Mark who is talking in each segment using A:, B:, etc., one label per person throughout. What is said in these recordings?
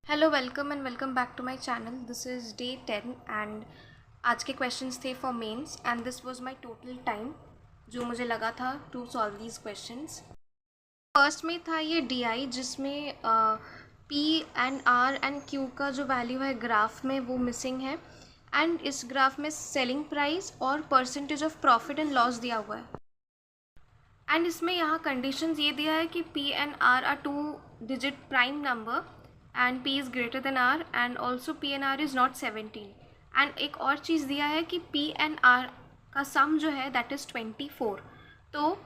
A: Hello welcome back to my channel. This is day 10 and आज के questions थे for mains and this was my total time जो मुझे लगा था to solve these questions. First में था ये डीआई जिसमें P and R and Q का जो वैल्यू है ग्राफ में वो मिसिंग है एंड इस ग्राफ में सेलिंग प्राइस और percentage of profit and loss दिया हुआ है एंड इसमें यहाँ कंडीशंस ये दिया है कि P and R 2 digit prime number and p is greater than r and also p and r is not 17 and एक और चीज़ दिया है कि p एंड r का सम जो है दैट इज़ 24। तो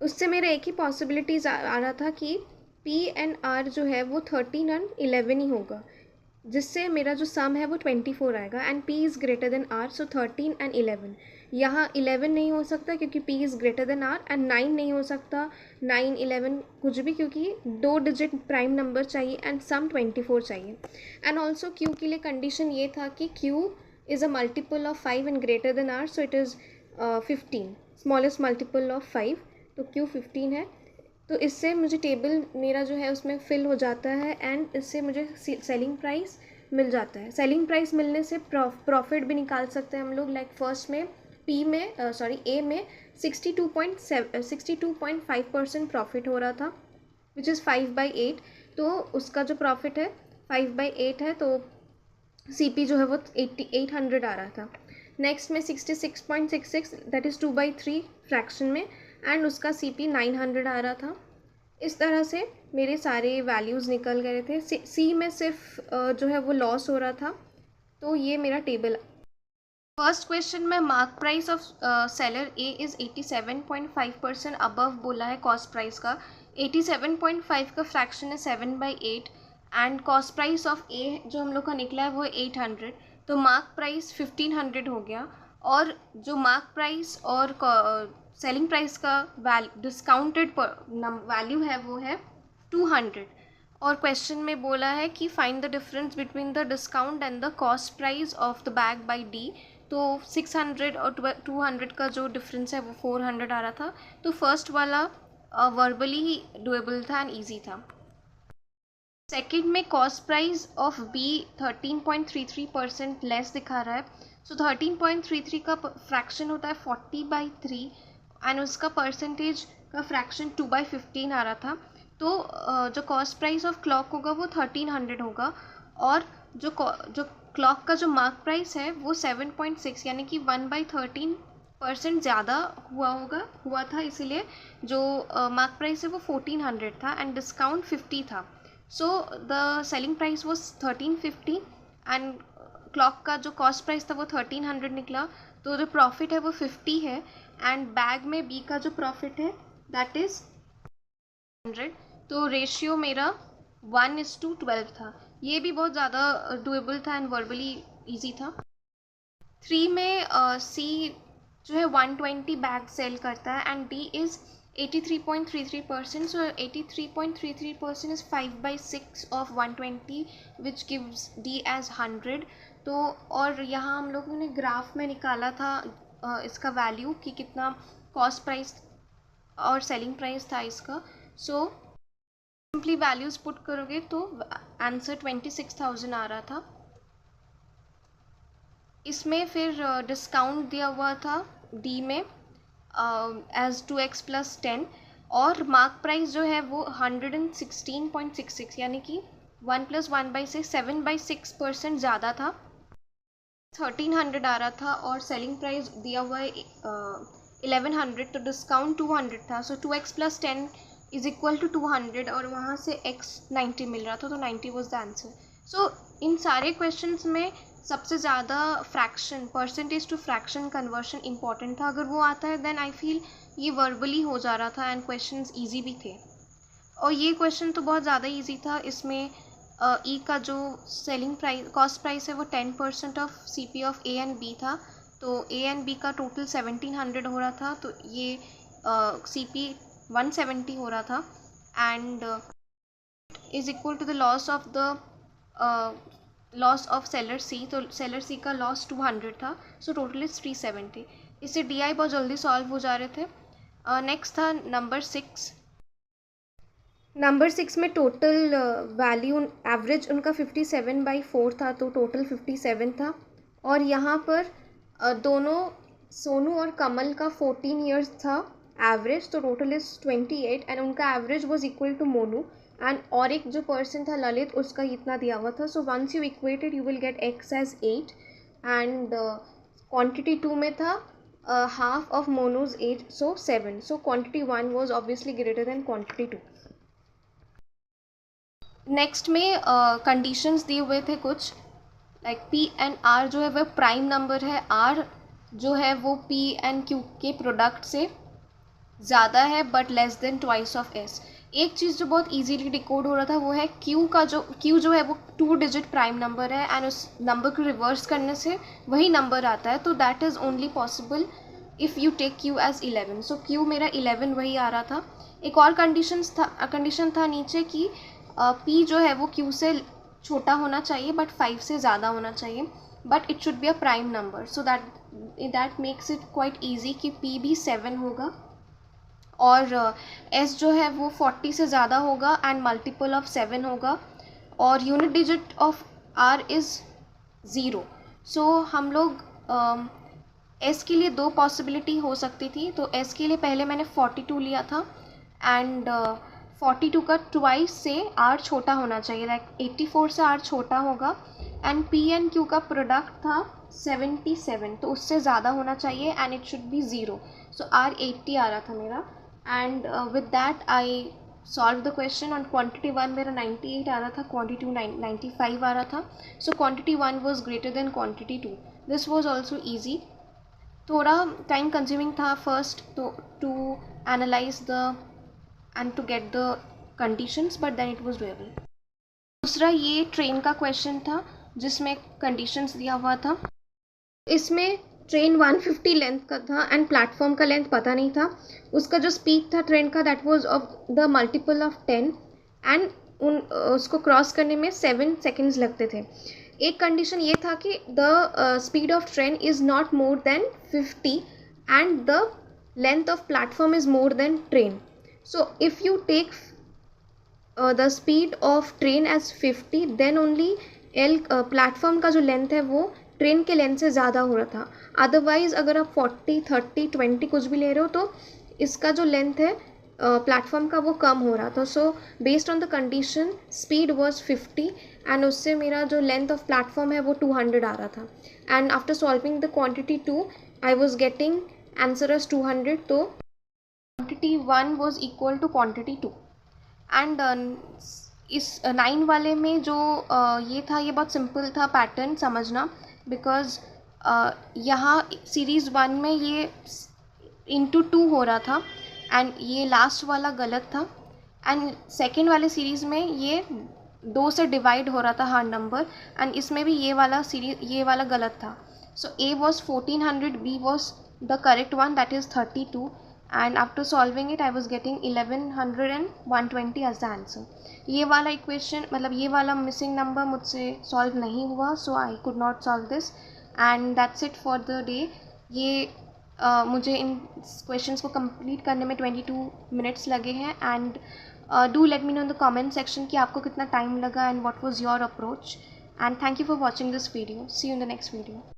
A: उससे मेरा एक ही पॉसिबिलिटीज़ आ रहा था कि p एंड r जो है वो 13 एंड 11 ही होगा, जिससे मेरा जो सम है वो 24 आएगा and p is greater than r, so 13 and 11। यहाँ 11 नहीं हो सकता क्योंकि p is greater than r and 9 नहीं हो सकता, 9 11 कुछ भी, क्योंकि 2 डिजिट प्राइम नंबर चाहिए एंड सम 24 चाहिए। एंड ऑल्सो q के लिए कंडीशन ये था कि q is a multiple of 5 and greater than r, so it is 15, smallest multiple of 5, तो q 15 है। तो इससे मुझे टेबल मेरा जो है उसमें फिल हो जाता है एंड इससे मुझे सेलिंग प्राइस मिल जाता है। सेलिंग प्राइस मिलने से प्रॉफिट भी निकाल सकते हैं हम लोग। लाइक फर्स्ट में ए में 62.5% प्रॉफिट हो रहा था विच इज़ 5/8, तो उसका जो प्रॉफिट है 5/8 है, तो CP जो है वो 800 आ रहा था। नेक्स्ट में 66.66 दैट इज़ 2/3 फ्रैक्शन में एंड उसका CP 900 आ रहा था। इस तरह से मेरे सारे वैल्यूज़ निकल गए थे। सी में सिर्फ जो है वो लॉस हो रहा था। तो ये मेरा टेबल। फर्स्ट क्वेश्चन में mark price of seller A is 87.5% above बोला है कॉस्ट प्राइस का। 87.5 का फ्रैक्शन है 7/8 एंड कॉस्ट प्राइस ऑफ ए जो हम लोग का निकला है वो 800, तो मार्क प्राइस 1500 हो गया। और जो मार्क प्राइस और सेलिंग प्राइस का डिस्काउंटेड वैल्यू है वो है 200। और क्वेश्चन में बोला है कि find the difference between the discount and the cost price of the bag by D. तो 600 और 200 का जो डिफरेंस है वो 400 आ रहा था। तो फर्स्ट वाला वर्बली ही डुएबल था एंड ईजी था। सेकेंड में cost price of B 13.33% less दिखा रहा है। सो 13.33 का फ्रैक्शन होता है 40/3 एंड उसका परसेंटेज का फ्रैक्शन 2/15 आ रहा था। तो जो कॉस्ट प्राइस ऑफ क्लॉक होगा वो 1300 होगा और जो क्लॉक का जो मार्क प्राइस है वो 7.6 यानी कि 1/13% ज़्यादा हुआ था, इसीलिए जो मार्क प्राइस है वो 1400 था एंड डिस्काउंट 50 था। सो द सेलिंग प्राइस वो 1350 एंड क्लॉक का जो कॉस्ट प्राइस था वो 1300 निकला। तो जो प्रॉफिट है वो 50 है एंड बैग में बी का जो प्रॉफिट है दैट इज़ 100। तो रेशियो मेरा 1:12 था। ये भी बहुत ज़्यादा डुएबल था एंड वर्बली ईजी था। 3 में सी जो है 120 बैग सेल करता है and D is 83.33%, so 83.33% is 5/6 of 120 which gives D as 100। तो और यहाँ हम लोगों ने ग्राफ में निकाला था इसका वैल्यू कि कितना कॉस्ट प्राइस और सेलिंग प्राइस था इसका। सो सिंपली वैल्यूज़ पुट करोगे तो आंसर 26,000 आ रहा था। इसमें फिर डिस्काउंट दिया हुआ था डी में एज 2x + 10 और मार्क प्राइस जो है वो 116.66 यानी कि 1 + 1/6 7/6% ज़्यादा था, 1300 आ रहा था और सेलिंग प्राइस दिया हुआ है 1100, तो डिस्काउंट 200 था। सो 2x + 10 इज़ इक्वल टू 200 और वहाँ से x 90 मिल रहा था, तो 90 वॉज द आंसर। सो इन सारे क्वेश्चंस में सबसे ज़्यादा fraction percentage to fraction conversion important था। अगर वो आता है देन आई फील ये वर्बली हो जा रहा था एंड क्वेश्चंस इजी भी थे। और ये क्वेश्चन तो बहुत ज़्यादा इजी था। इसमें ई का जो सेलिंग प्राइस कॉस्ट प्राइस है वो 10% of CP of A and B था, तो ए एंड बी का टोटल 1700 हो रहा था, तो ये CP 170 हो रहा था and is equal to the loss of seller C, तो सेलर सी का लॉस 200 था, सो टोटल इज़ 370। इससे DI बहुत जल्दी सॉल्व हो जा रहे थे। नेक्स्ट था नंबर 6। नंबर 6 में टोटल वैल्यू एवरेज उनका 57/4 था, तो टोटल 57 था। और यहाँ पर दोनों सोनू और कमल का 14 ईयर्स था एवरेज, तो टोटल इज़ 28 एंड उनका average was equal to Monu. And और एक जो पर्सन था ललित, उसका इतना दिया हुआ था। So once you equated you will get x as 8 and quantity 2 में था half of Monu's age, so 7। So quantity 1 was obviously greater than quantity 2। Next में कंडीशंस दिए हुए थे कुछ, लाइक पी एंड आर जो है वह प्राइम नंबर है, आर जो है वो पी एंड क्यू के प्रोडक्ट से ज़्यादा है but less than twice of S. एक चीज़ जो बहुत इजीली डिकोड हो रहा था वो है क्यू जो है वो 2 डिजिट प्राइम नंबर है एंड उस नंबर को रिवर्स करने से वही नंबर आता है, तो that is only possible if you take Q as 11। So Q मेरा 11 वही आ रहा था। एक और कंडीशन था नीचे कि पी जो है वो क्यू से छोटा होना चाहिए बट 5 से ज़्यादा होना चाहिए, but it should be a prime number, so that makes it quite easy कि पी भी 7 होगा और एस जो है वो 40 से ज़्यादा होगा एंड मल्टीपल ऑफ 7 होगा और unit digit of R is 0। So हम लोग एस के लिए 2 पॉसिबिलिटी हो सकती थी। तो एस के लिए पहले मैंने 42 लिया था एंड 42 का ट्वाइस से आर छोटा होना चाहिए, लाइक 84 से आर छोटा होगा एंड पी एंड क्यू का प्रोडक्ट था 77, तो उससे ज़्यादा होना चाहिए and it should be 0। So R 80 आ रहा था मेरा and with that I solve the question. On quantity 1 मेरा 98 आ रहा था, क्वांटिटी 2 95 आ रहा था। So quantity 1 was greater than quantity 2। This was also easy. थोड़ा टाइम कंज्यूमिंग था फर्स्ट तो to analyse the and to get the conditions, but then it was doable. दूसरा ये ट्रेन का क्वेश्चन था जिसमें कंडीशंस दिया हुआ था। इसमें ट्रेन 150 लेंथ का था एंड प्लेटफॉर्म का लेंथ पता नहीं था। उसका जो स्पीड था ट्रेन का that was of the multiple of 10 and उसको क्रॉस करने में 7 सेकेंड्स लगते थे। एक कंडीशन ये था कि the speed of train is not more than 50 and the length of platform is more than train. So if you take the speed of train as 50 then only platform का जो length है वो train के length से ज़्यादा हो रहा था। अदरवाइज़ अगर आप 40, 30, 20 कुछ भी ले रहे हो तो इसका जो लेंथ है प्लेटफॉर्म का वो कम हो रहा था। So based on the condition speed was 50 and उससे मेरा जो लेंथ ऑफ प्लेटफॉर्म है वो 200 आ रहा था and after solving the quantity 2 I was getting answer as 200। तो quantity 1 was equal to quantity 2 and इस 9 वाले में जो ये था ये बहुत सिंपल था पैटर्न समझना, बिकॉज यहाँ सीरीज़ 1 में ये इंटू 2 हो रहा था एंड ये लास्ट वाला गलत था एंड सेकेंड वाले सीरीज़ में ये 2 से डिवाइड हो रहा था हर नंबर एंड इसमें भी ये वाला गलत था। So A was 1400, B was the correct one that is 32 and after solving it I was getting 1100 and 120 as the answer। ये वाला इक्वेशन मतलब ये वाला मिसिंग नंबर मुझसे सॉल्व नहीं हुआ, so I could not solve this and that's it for the day. ये मुझे इन क्वेश्चंस को कंप्लीट करने में 22 मिनट्स लगे हैं and do let me know in the comment section कि आपको कितना टाइम लगा and what was your approach and thank you for watching this video. See you in the next video.